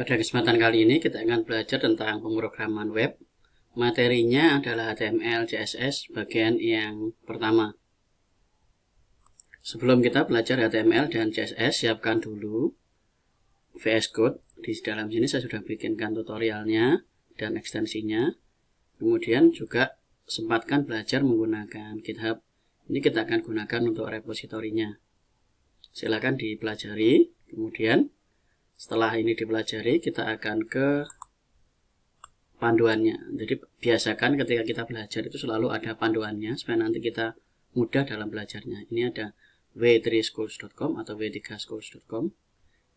Pada kesempatan kali ini kita akan belajar tentang pemrograman web. Materinya adalah HTML, CSS bagian yang pertama. Sebelum kita belajar HTML dan CSS, siapkan dulu VS Code. Di dalam sini saya sudah bikinkan tutorialnya dan ekstensinya. Kemudian juga sempatkan belajar menggunakan GitHub. Ini kita akan gunakan untuk repositorinya. Silakan dipelajari. Kemudian setelah ini dipelajari, kita akan ke panduannya. Jadi biasakan ketika kita belajar itu selalu ada panduannya supaya nanti kita mudah dalam belajarnya. Ini ada w3schools.com atau w3schools.com.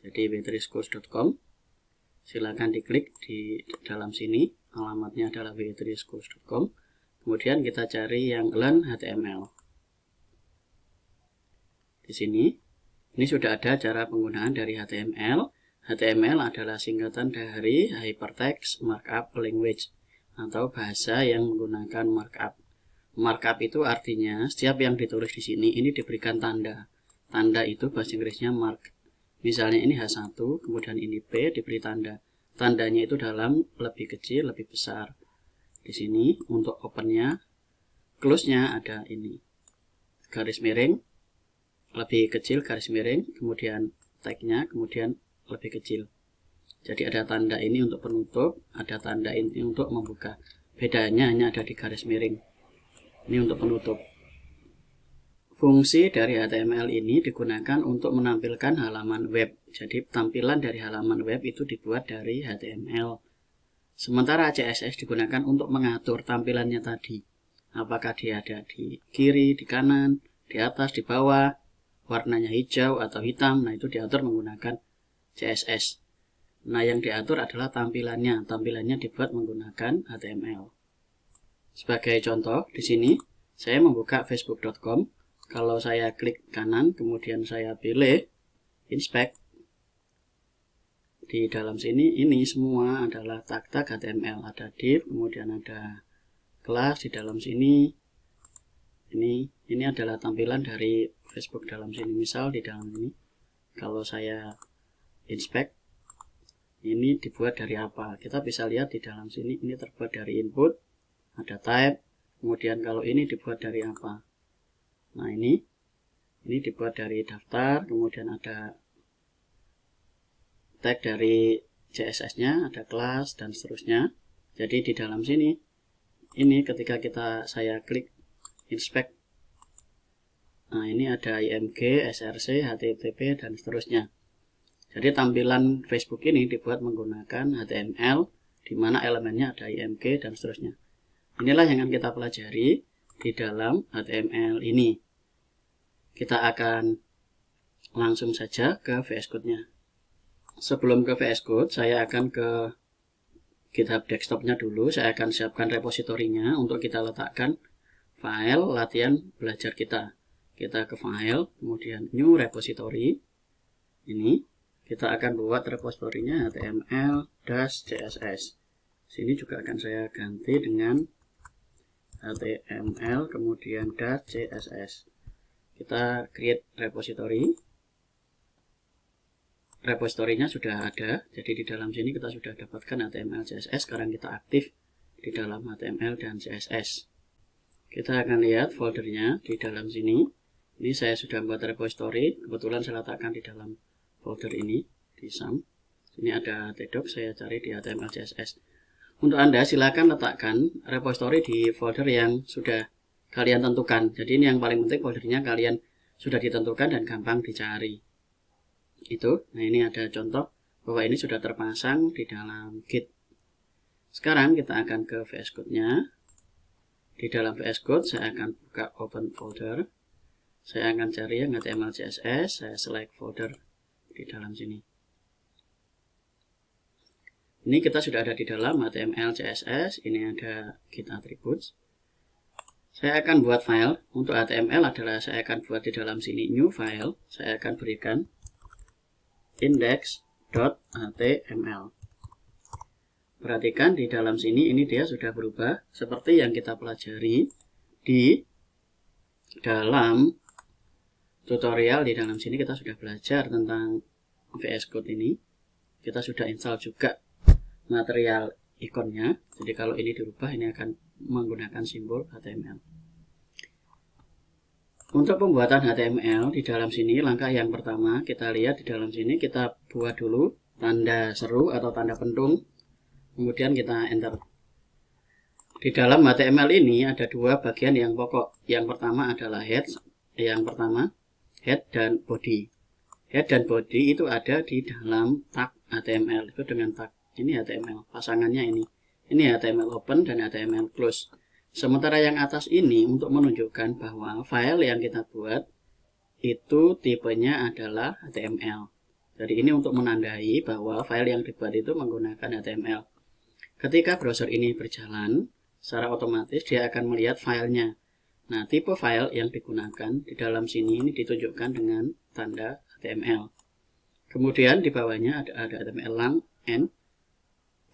Jadi w3schools.com. Silakan diklik di dalam sini. Alamatnya adalah w3schools.com. Kemudian kita cari yang Learn HTML. Di sini, ini sudah ada cara penggunaan dari HTML. HTML adalah singkatan dari Hypertext Markup Language atau bahasa yang menggunakan markup. Markup itu artinya setiap yang ditulis di sini ini diberikan tanda. Tanda itu bahasa Inggrisnya mark. Misalnya ini H1, kemudian ini P diberi tanda. Tandanya itu dalam, lebih kecil, lebih besar. Di sini untuk opennya, close-nya ada ini. Garis miring, lebih kecil garis miring, kemudian tag-nya, kemudian lebih kecil. Jadi ada tanda ini untuk penutup, ada tanda ini untuk membuka. Bedanya hanya ada di garis miring. Ini untuk penutup. Fungsi dari HTML ini digunakan untuk menampilkan halaman web. Jadi tampilan dari halaman web itu dibuat dari HTML. Sementara CSS digunakan untuk mengatur tampilannya tadi. Apakah dia ada di kiri, di kanan, di atas, di bawah, warnanya hijau atau hitam. Nah, itu diatur menggunakan CSS. Nah, yang diatur adalah tampilannya. Tampilannya dibuat menggunakan HTML. Sebagai contoh, di sini saya membuka facebook.com. Kalau saya klik kanan, kemudian saya pilih inspect. Di dalam sini, ini semua adalah tag-tag HTML. Ada div, kemudian ada kelas di dalam sini. Ini adalah tampilan dari Facebook dalam sini. Misal di dalam ini, kalau saya inspect, ini dibuat dari apa? Kita bisa lihat di dalam sini, ini terbuat dari input, ada type, kemudian kalau ini dibuat dari apa? Nah, ini dibuat dari daftar, kemudian ada tag dari CSS-nya, ada kelas, dan seterusnya. Jadi di dalam sini, ini ketika saya klik inspect, nah ini ada IMG, SRC, HTTP, dan seterusnya. Jadi tampilan Facebook ini dibuat menggunakan HTML, di mana elemennya ada IMG dan seterusnya. Inilah yang akan kita pelajari di dalam HTML ini. Kita akan langsung saja ke VS Code-nya. Sebelum ke VS Code, saya akan ke GitHub desktop-nya dulu. Saya akan siapkan repositorinya untuk kita letakkan file latihan belajar kita. Kita ke file, kemudian new repository. Ini. Kita akan buat repositorinya HTML-CSS. Sini juga akan saya ganti dengan HTML kemudian -CSS. Kita create repository. Repositorinya sudah ada. Jadi di dalam sini kita sudah dapatkan HTML, CSS. Sekarang kita aktif di dalam HTML dan CSS. Kita akan lihat foldernya di dalam sini. Ini saya sudah buat repository. Kebetulan saya letakkan di dalam folder ini di sum. Ini ada tdoc, saya cari di HTML CSS. Untuk Anda silakan letakkan repository di folder yang sudah kalian tentukan. Jadi ini yang paling penting, foldernya kalian sudah ditentukan dan gampang dicari. Itu. Nah, ini ada contoh bahwa ini sudah terpasang di dalam Git. Sekarang kita akan ke VS Code-nya. Di dalam VS Code saya akan buka open folder. Saya akan cari yang HTML CSS, saya select folder di dalam sini. Ini kita sudah ada di dalam HTML CSS. Ini ada Git attributes. Saya akan buat file. Untuk HTML adalah saya akan buat di dalam sini new file. Saya akan berikan index.html. Perhatikan di dalam sini, ini dia sudah berubah seperti yang kita pelajari di dalam tutorial. Di dalam sini kita sudah belajar tentang VS Code ini. kita sudah install juga material ikonnya. Jadi kalau ini dirubah, ini akan menggunakan simbol HTML. Untuk pembuatan HTML di dalam sini, langkah yang pertama kita lihat di dalam sini, kita buat dulu tanda seru atau tanda pentung, kemudian kita enter. Di dalam HTML ini ada dua bagian yang pokok. Yang pertama adalah head, head dan body. Head dan body itu ada di dalam tag HTML, itu dengan tag ini HTML, pasangannya ini HTML open dan HTML close. Sementara yang atas ini untuk menunjukkan bahwa file yang kita buat itu tipenya adalah HTML. Jadi ini untuk menandai bahwa file yang dibuat itu menggunakan HTML. Ketika browser ini berjalan, secara otomatis dia akan melihat filenya. Nah, tipe file yang digunakan di dalam sini ini ditunjukkan dengan tanda HTML. Kemudian di bawahnya ada HTML lang n.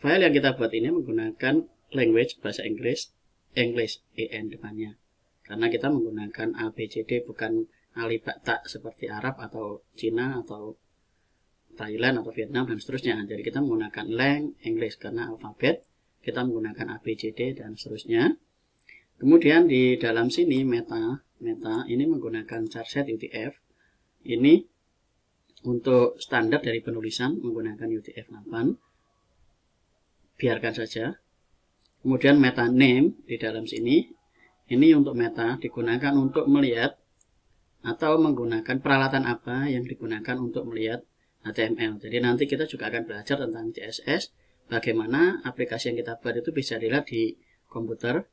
File yang kita buat ini menggunakan language bahasa Inggris, English en depannya. Karena kita menggunakan ABCD, bukan alifba seperti Arab atau Cina atau Thailand atau Vietnam dan seterusnya. Jadi kita menggunakan lang English karena alfabet, kita menggunakan ABCD dan seterusnya. Kemudian di dalam sini meta ini menggunakan charset UTF. Ini untuk standar dari penulisan menggunakan UTF-8. Biarkan saja. Kemudian meta name di dalam sini, ini untuk meta digunakan untuk melihat atau menggunakan peralatan apa yang digunakan untuk melihat HTML. Jadi nanti kita juga akan belajar tentang CSS, bagaimana aplikasi yang kita buat itu bisa dilihat di komputer,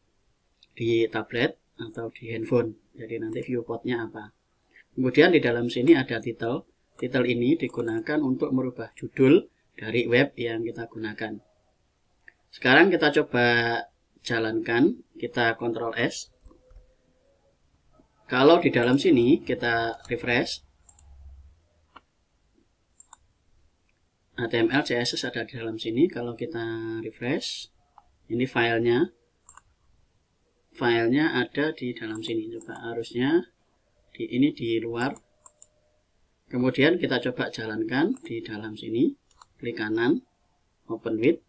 di tablet, atau di handphone. Jadi nanti viewportnya apa. Kemudian di dalam sini ada title. Title ini digunakan untuk merubah judul dari web yang kita gunakan. Sekarang kita coba jalankan, kita Ctrl S. Kalau di dalam sini kita refresh, HTML, CSS ada di dalam sini. Kalau kita refresh, ini filenya ada di dalam sini. Coba harusnya ini di luar. Kemudian kita coba jalankan di dalam sini, klik kanan, open with.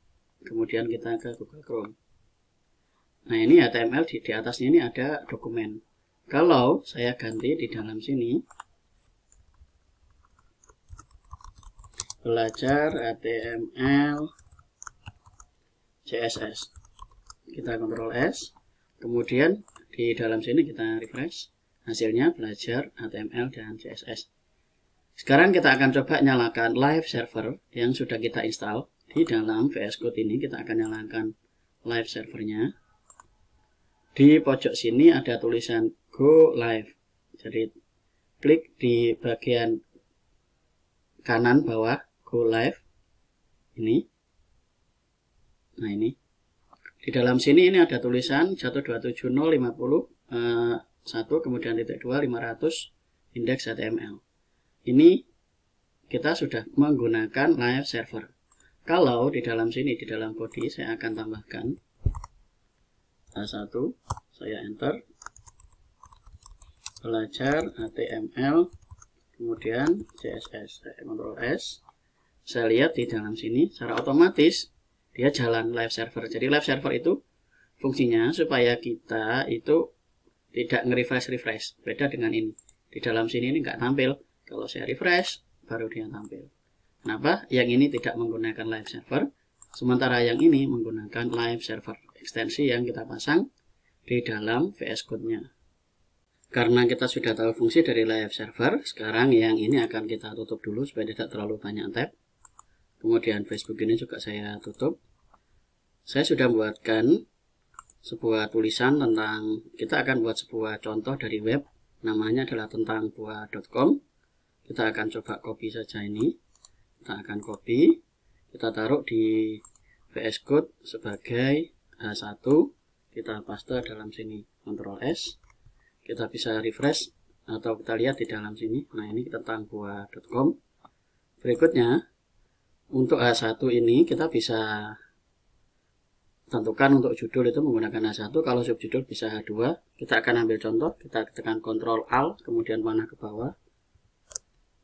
Kemudian kita ke Google Chrome. Nah, ini HTML di atasnya ini ada dokumen. Kalau saya ganti di dalam sini, belajar HTML CSS. Kita Ctrl S. Kemudian di dalam sini kita refresh. Hasilnya belajar HTML dan CSS. Sekarang kita akan coba nyalakan live server yang sudah kita install. Di dalam VS Code ini kita akan nyalakan live servernya. Di pojok sini ada tulisan Go Live. Jadi klik di bagian kanan bawah Go Live. Ini. Nah, ini. Di dalam sini ini ada tulisan 127.0.50 1 kemudian titik 2 500 indeks HTML. Ini kita sudah menggunakan live server. Kalau di dalam sini, di dalam body, saya akan tambahkan H1, saya enter, belajar HTML, kemudian CSS, saya Ctrl S, saya lihat di dalam sini, secara otomatis dia jalan live server. Jadi live server itu fungsinya supaya kita itu tidak nge-refresh, beda dengan ini. Di dalam sini ini nggak tampil, kalau saya refresh, baru dia tampil. Kenapa? Yang ini tidak menggunakan live server, sementara yang ini menggunakan live server, ekstensi yang kita pasang di dalam VS Code-nya. Karena kita sudah tahu fungsi dari live server, sekarang yang ini akan kita tutup dulu supaya tidak terlalu banyak tab. Kemudian Facebook ini juga saya tutup. Saya sudah buatkan sebuah tulisan tentang, kita akan buat sebuah contoh dari web, namanya adalah tentang buah.com. Kita akan coba copy saja ini. Kita akan copy, kita taruh di VS Code sebagai H1, kita paste dalam sini, Ctrl S, kita bisa refresh atau kita lihat di dalam sini. Nah, ini tentang buah.com. Berikutnya, untuk H1 ini kita bisa tentukan untuk judul itu menggunakan H1, kalau subjudul bisa H2. Kita akan ambil contoh, kita tekan Ctrl Alt, kemudian panah ke bawah.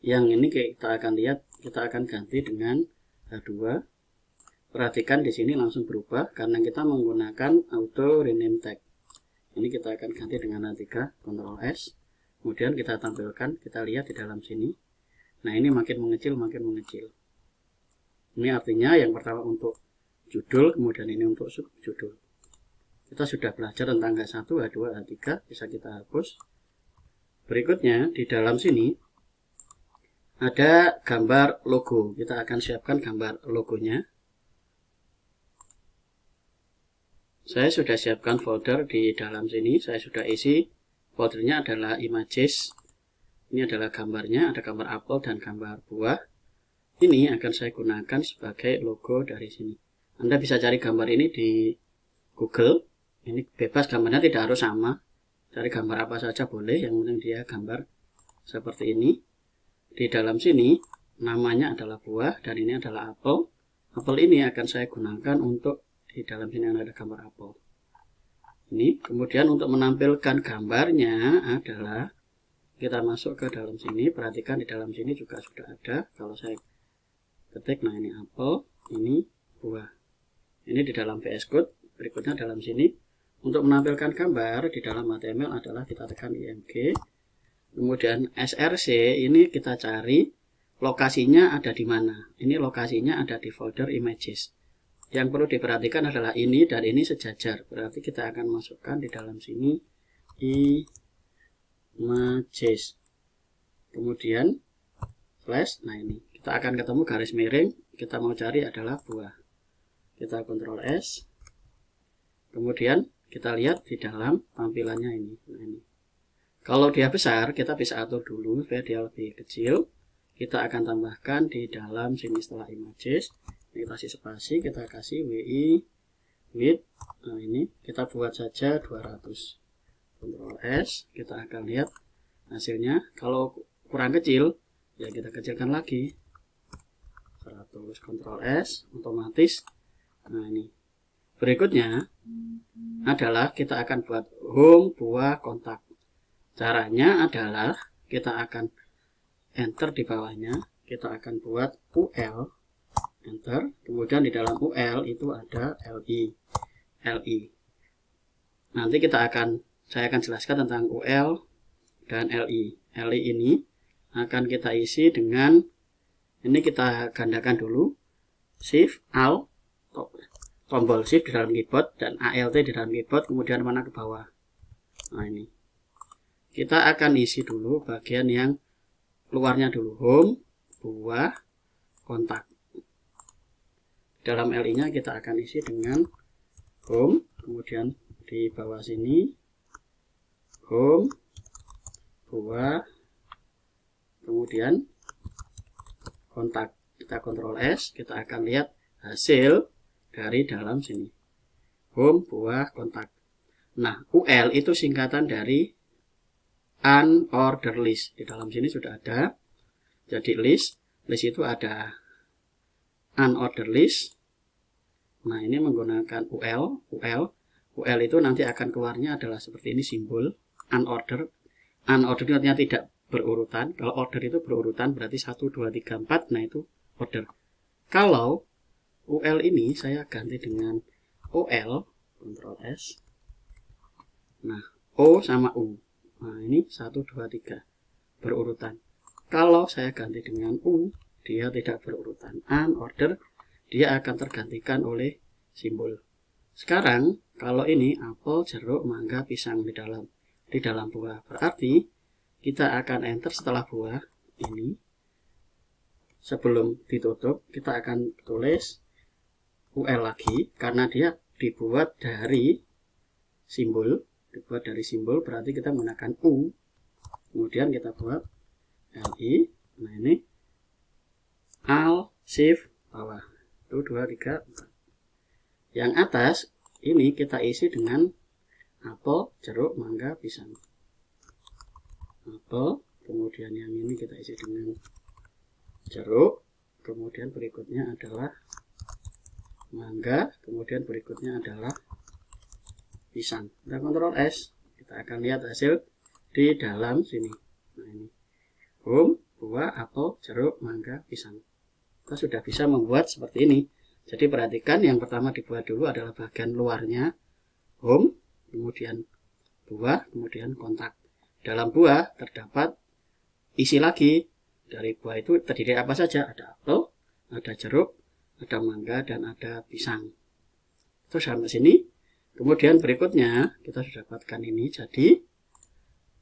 Yang ini kita akan lihat, kita akan ganti dengan H2. Perhatikan di sini langsung berubah karena kita menggunakan auto rename tag. Ini kita akan ganti dengan H3, Ctrl S. Kemudian kita tampilkan, kita lihat di dalam sini. Nah, ini makin mengecil, makin mengecil. Ini artinya yang pertama untuk judul, kemudian ini untuk subjudul. Kita sudah belajar tentang H1, H2, H3, bisa kita hapus. Berikutnya, di dalam sini ada gambar logo. Kita akan siapkan gambar logonya. Saya sudah siapkan folder di dalam sini. Saya sudah isi. Foldernya adalah images. Ini adalah gambarnya. Ada gambar apel dan gambar buah. Ini akan saya gunakan sebagai logo dari sini. Anda bisa cari gambar ini di Google. Ini bebas, gambarnya tidak harus sama. Cari gambar apa saja boleh. Yang penting dia gambar seperti ini. Di dalam sini namanya adalah buah dan ini adalah apel. Apel ini akan saya gunakan untuk di dalam sini ada gambar apel. Ini kemudian untuk menampilkan gambarnya adalah kita masuk ke dalam sini. Perhatikan di dalam sini juga sudah ada. Kalau saya ketik, nah ini apel, ini buah. Ini di dalam VS Code. Berikutnya dalam sini untuk menampilkan gambar di dalam HTML adalah kita tekan IMG. Kemudian SRC ini kita cari lokasinya ada di mana. Ini lokasinya ada di folder images. Yang perlu diperhatikan adalah ini dan ini sejajar. Berarti kita akan masukkan di dalam sini images. Kemudian slash. Nah ini kita akan ketemu garis miring. Kita mau cari adalah buah. Kita Ctrl S. Kemudian kita lihat di dalam tampilannya ini. Nah ini. Kalau dia besar, kita bisa atur dulu supaya dia lebih kecil. Kita akan tambahkan di dalam sini setelah images. Ini kasih spasi, kita kasih WI width. Nah ini kita buat saja 200. Ctrl S, kita akan lihat hasilnya. Kalau kurang kecil, ya kita kecilkan lagi. 100. Ctrl S, otomatis. Nah ini. Berikutnya adalah kita akan buat home buah kontak. Caranya adalah kita akan enter di bawahnya. Kita akan buat UL. Enter, kemudian di dalam UL itu ada LI. Nanti saya akan jelaskan tentang UL dan LI. LI ini akan kita isi dengan, ini kita gandakan dulu, Shift, Alt, tombol Shift di dalam keyboard dan ALT di dalam keyboard, kemudian mana ke bawah. Nah ini, kita akan isi dulu bagian yang luarnya dulu, home, buah, kontak. Dalam LI-nya kita akan isi dengan home, kemudian di bawah sini home, buah, kemudian kontak. Kita Ctrl S, kita akan lihat hasil dari dalam sini. Home, buah, kontak. Nah, UL itu singkatan dari unordered list. Di dalam sini sudah ada. Jadi list itu ada unordered list. Nah ini menggunakan UL itu nanti akan keluarnya adalah seperti ini, simbol unordered. Unordered artinya tidak berurutan. Kalau order itu berurutan berarti 1, 2, 3, 4. Nah itu order. Kalau UL ini saya ganti dengan OL, Ctrl S. Nah O sama U. Nah ini 1, 2, 3 berurutan. Kalau saya ganti dengan U, dia tidak berurutan. Unordered, dia akan tergantikan oleh simbol. Sekarang kalau ini apel, jeruk, mangga, pisang di dalam buah. Berarti kita akan enter setelah buah ini. Sebelum ditutup kita akan tulis UL lagi karena dia dibuat dari simbol. Berarti kita menggunakan U. Kemudian kita buat LI. Nah ini Alt, Shift, bawah. 1, 2, 3, 4. Yang atas ini kita isi dengan apel, jeruk, mangga, pisang. Apel, kemudian yang ini kita isi dengan jeruk, kemudian berikutnya adalah mangga, kemudian berikutnya adalah pisang. Kita Ctrl S, kita akan lihat hasil di dalam sini. Nah ini home, buah, apel, jeruk, mangga, pisang. kita sudah bisa membuat seperti ini. Jadi perhatikan, yang pertama dibuat dulu adalah bagian luarnya, home, kemudian buah, kemudian kontak. Dalam buah terdapat isi lagi. Dari buah itu terdiri apa saja? Ada apel, ada jeruk, ada mangga, dan ada pisang. Terus sampai sini. Kemudian berikutnya kita sudah dapatkan ini. Jadi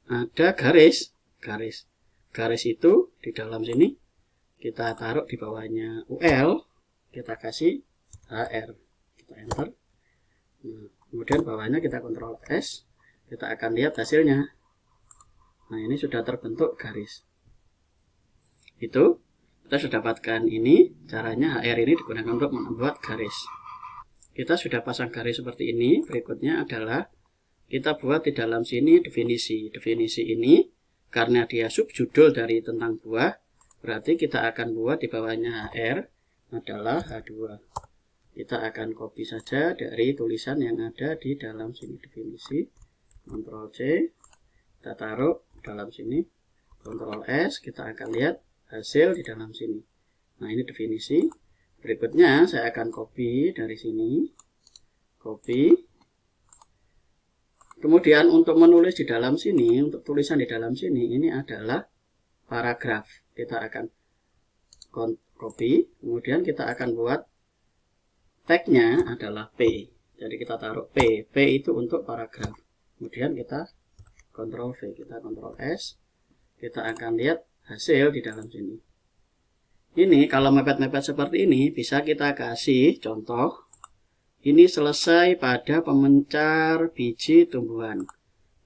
ada garis. Garis itu di dalam sini kita taruh di bawahnya UL, kita kasih HR, kita enter. Nah, kemudian bawahnya kita Ctrl S, kita akan lihat hasilnya. Nah, ini sudah terbentuk garis. Itu kita sudah dapatkan ini, caranya HR ini digunakan untuk membuat garis. Kita sudah pasang garis seperti ini. Berikutnya adalah kita buat di dalam sini definisi. Definisi ini karena dia subjudul dari tentang buah, berarti kita akan buat di bawahnya HR adalah H2. Kita akan copy saja dari tulisan yang ada di dalam sini definisi. Ctrl C, kita taruh dalam sini. Ctrl S, kita akan lihat hasil di dalam sini. Nah, ini definisi. Berikutnya saya akan copy dari sini. Copy. Kemudian untuk menulis di dalam sini, untuk tulisan di dalam sini, ini adalah paragraf. Kita akan copy, kemudian kita akan buat tagnya adalah P. Jadi kita taruh P. P itu untuk paragraf. Kemudian kita Ctrl V, kita Ctrl S. Kita akan lihat hasil di dalam sini. Ini kalau mepet-mepet seperti ini, bisa kita kasih contoh. Ini selesai pada pemencar biji tumbuhan.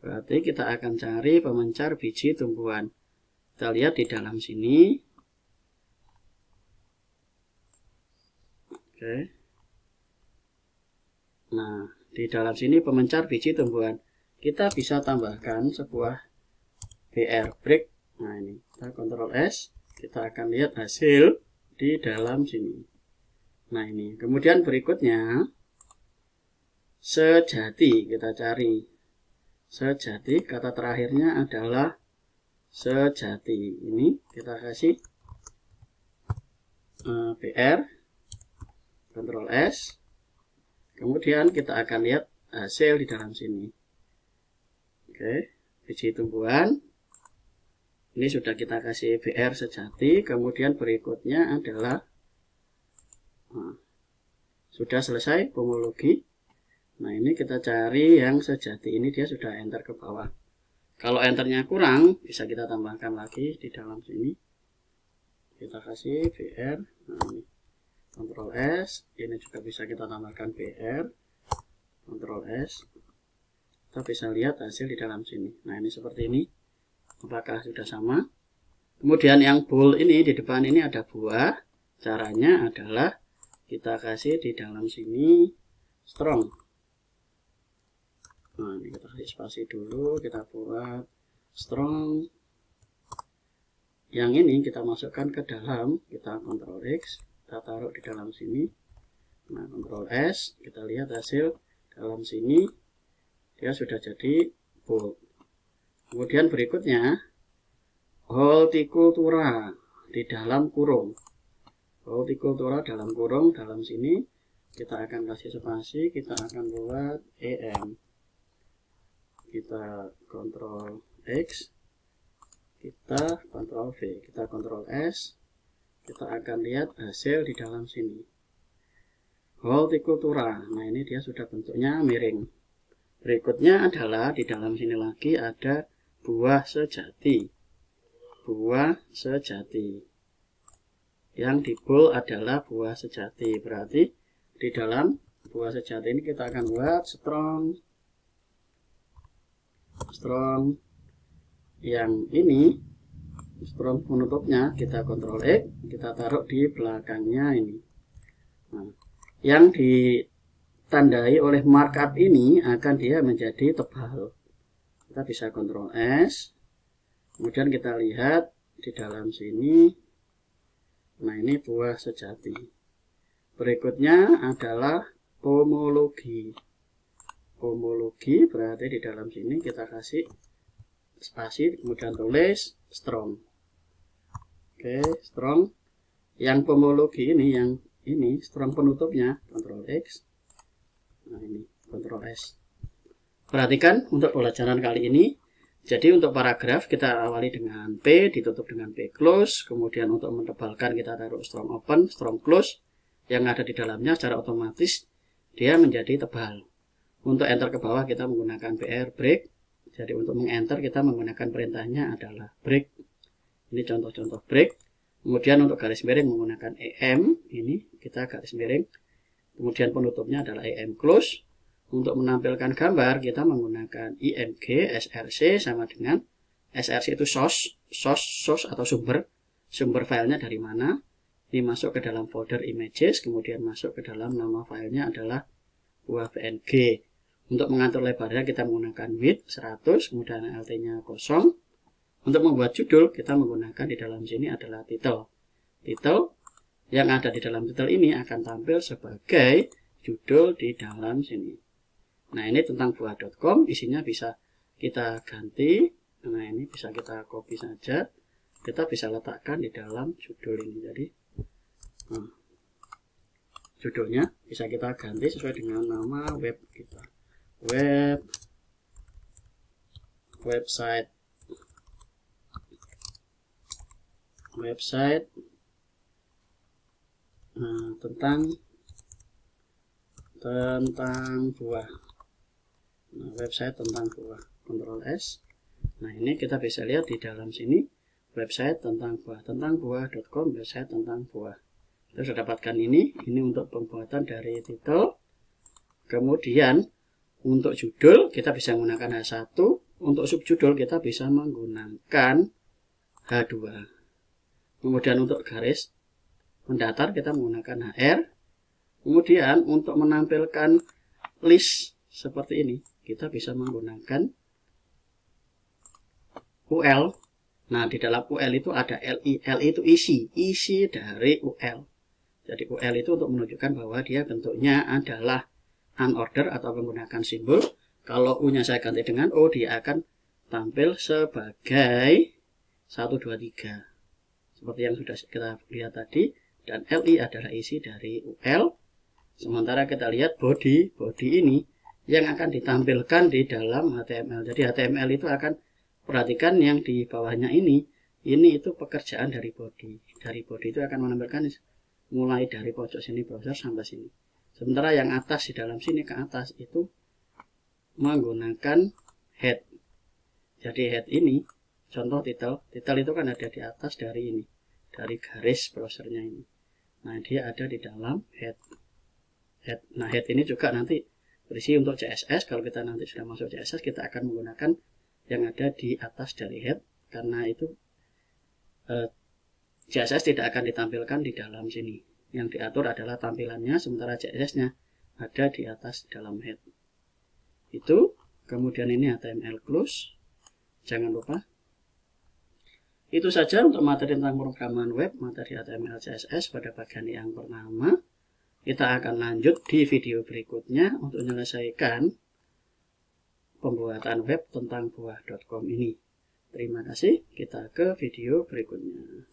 Berarti kita akan cari pemencar biji tumbuhan. Kita lihat di dalam sini. Oke. Nah, di dalam sini pemencar biji tumbuhan. Kita bisa tambahkan sebuah BR break. Nah, ini kita Ctrl S. Kita akan lihat hasil di dalam sini. Nah, ini. Kemudian berikutnya sejati, kita cari sejati, kata terakhirnya adalah sejati. Ini kita kasih BR, Ctrl S, kemudian kita akan lihat hasil di dalam sini. Oke, biji tumbuhan ini sudah kita kasih BR sejati. Kemudian berikutnya adalah sudah selesai pomologi. Nah, ini kita cari yang sejati. Ini dia sudah enter ke bawah. Kalau enternya kurang, bisa kita tambahkan lagi di dalam sini. Kita kasih BR. Nah, ini Ctrl S. Ini juga bisa kita tambahkan BR. Ctrl S. Kita bisa lihat hasil di dalam sini. Nah, ini seperti ini. Apakah sudah sama? Kemudian yang bold ini di depan ini ada buah. Caranya adalah kita kasih di dalam sini strong. Nah, ini kita kasih spasi dulu, kita buat strong. Yang ini kita masukkan ke dalam, kita Ctrl X, kita taruh di dalam sini. Nah, Ctrl S, kita lihat hasil dalam sini, dia sudah jadi bold. Kemudian berikutnya, hortikultura di dalam kurung. Hortikultura dalam kurung, dalam sini, kita akan kasih spasi, kita akan buat EM. Kita Ctrl X, kita Ctrl V, kita Ctrl S, kita akan lihat hasil di dalam sini. Hortikultura, nah ini dia sudah bentuknya miring. Berikutnya adalah di dalam sini lagi ada buah sejati. Buah sejati. Yang di bold adalah buah sejati. Berarti di dalam buah sejati ini kita akan buat strong. Yang ini strong penutupnya kita Ctrl X, kita taruh di belakangnya ini. Nah, yang ditandai oleh markup ini akan dia menjadi tebal. Kita bisa Ctrl S, kemudian kita lihat di dalam sini. Nah, ini buah sejati. Berikutnya adalah pomologi. Pomologi berarti di dalam sini kita kasih spasi, kemudian tulis strong. Oke, strong. Yang pomologi ini, yang ini strong penutupnya, Ctrl X. Nah ini Ctrl S. Perhatikan untuk pelajaran kali ini. Jadi untuk paragraf kita awali dengan P, ditutup dengan P close. Kemudian untuk mentebalkan kita taruh strong open, strong close. Yang ada di dalamnya secara otomatis dia menjadi tebal. Untuk enter ke bawah kita menggunakan BR break. Jadi untuk mengenter kita menggunakan perintahnya adalah break. Ini contoh-contoh break. Kemudian untuk garis miring menggunakan EM. Ini kita garis miring. Kemudian penutupnya adalah EM close. Untuk menampilkan gambar kita menggunakan IMG SRC sama dengan SRC itu source atau sumber filenya dari mana. Ini masuk ke dalam folder images, kemudian masuk ke dalam nama filenya adalah buah PNG. Untuk mengatur lebarnya kita menggunakan width 100, kemudian LT-nya 0. Untuk membuat judul kita menggunakan di dalam sini adalah title. Title yang ada di dalam title ini akan tampil sebagai judul di dalam sini. Nah ini tentang buah.com, isinya bisa kita ganti. Nah ini bisa kita copy saja, kita bisa letakkan di dalam judul ini. Jadi judulnya bisa kita ganti sesuai dengan nama web kita. Website tentang buah. Nah, website tentang buah, Ctrl S. Nah ini kita bisa lihat di dalam sini website tentang buah.com, website tentang buah. Kita sudah dapatkan ini untuk pembuatan dari title. Kemudian untuk judul kita bisa menggunakan H1, untuk subjudul kita bisa menggunakan H2. Kemudian untuk garis mendatar kita menggunakan HR. Kemudian untuk menampilkan list seperti ini kita bisa menggunakan UL. Nah di dalam UL itu ada LI. LI itu isi dari UL. Jadi UL itu untuk menunjukkan bahwa dia bentuknya adalah unorder atau menggunakan simbol. Kalau U-nya saya ganti dengan O, dia akan tampil sebagai 1, 2, 3 seperti yang sudah kita lihat tadi. Dan LI adalah isi dari UL. Sementara kita lihat body ini yang akan ditampilkan di dalam HTML. Jadi HTML itu akan, perhatikan yang di bawahnya ini itu pekerjaan dari body. Dari body itu akan menampilkan mulai dari pojok sini browser sampai sini. Sementara yang atas di dalam sini ke atas itu menggunakan head. Jadi head ini contoh title itu kan ada di atas dari ini, dari garis browsernya ini. Nah dia ada di dalam head. Nah head ini juga nanti berisi untuk CSS. Kalau kita nanti sudah masuk CSS, kita akan menggunakan yang ada di atas dari head, karena itu CSS tidak akan ditampilkan di dalam sini. Yang diatur adalah tampilannya, sementara CSS-nya ada di atas dalam head. Itu, kemudian ini HTML close. Jangan lupa. Itu saja untuk materi tentang pemrograman web, materi HTML CSS pada bagian yang pertama. Kita akan lanjut di video berikutnya untuk menyelesaikan pembuatan web tentang buah.com ini. Terima kasih, kita ke video berikutnya.